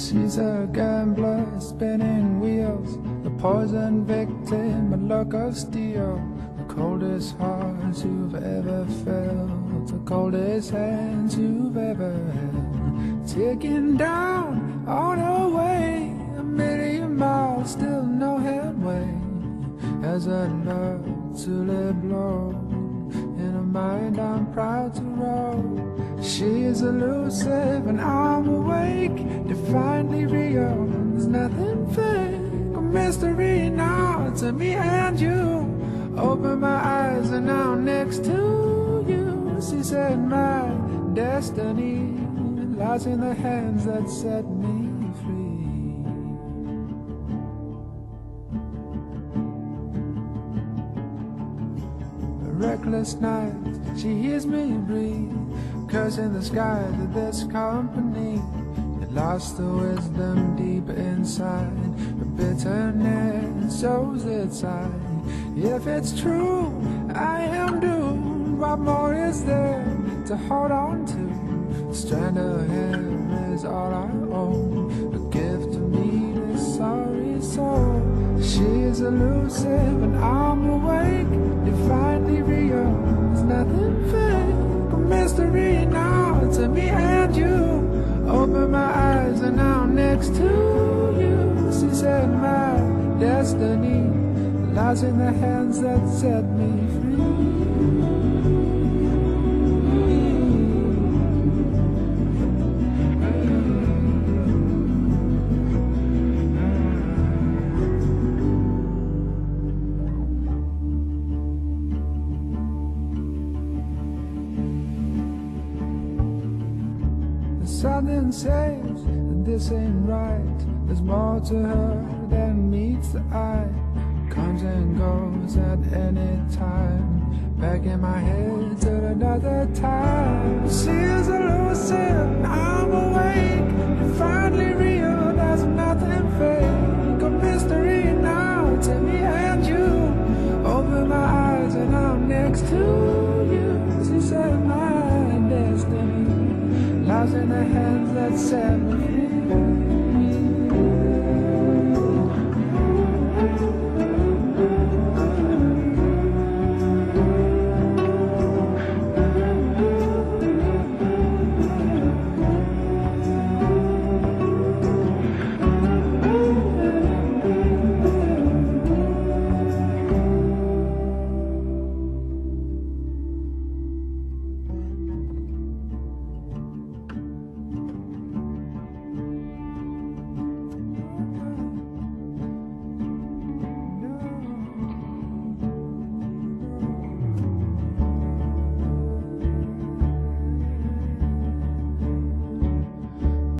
She's a gambler, spinning wheels, the poison victim, a luck of steel. The coldest hearts you've ever felt, the coldest hands you've ever held. Ticking down on her way, 1,000,000 miles, still no headway. As a love tulip blows, in her mind I'm proud to roll. She is elusive and I'm awake, defiantly real, there's nothing fake. A mystery now to me and you. Open my eyes and now I'm next to you. She said my destiny lies in the hands that set me free. A reckless night, she hears me breathe, cursing the sky to this company. It lost the wisdom deep inside, the bitterness shows its side. If it's true, I am doomed. What more is there to hold on to? A strand of hair is all I own, a gift to me, this sorry soul. She is elusive and I'm awake, defiantly real, there's nothing fake. A mystery now to me and you. Open my eyes and now I'm next to you. She said my destiny lies in the hands that set me free. Something says that this ain't right. There's more to her than meets the eye. Comes and goes at any time. Back in my head till another time. She is elusive, I'm awake, and finally real, there's nothing fake. A mystery now to me and you. Open my eyes and I'm next to you. She said my destiny lies in the hands that set me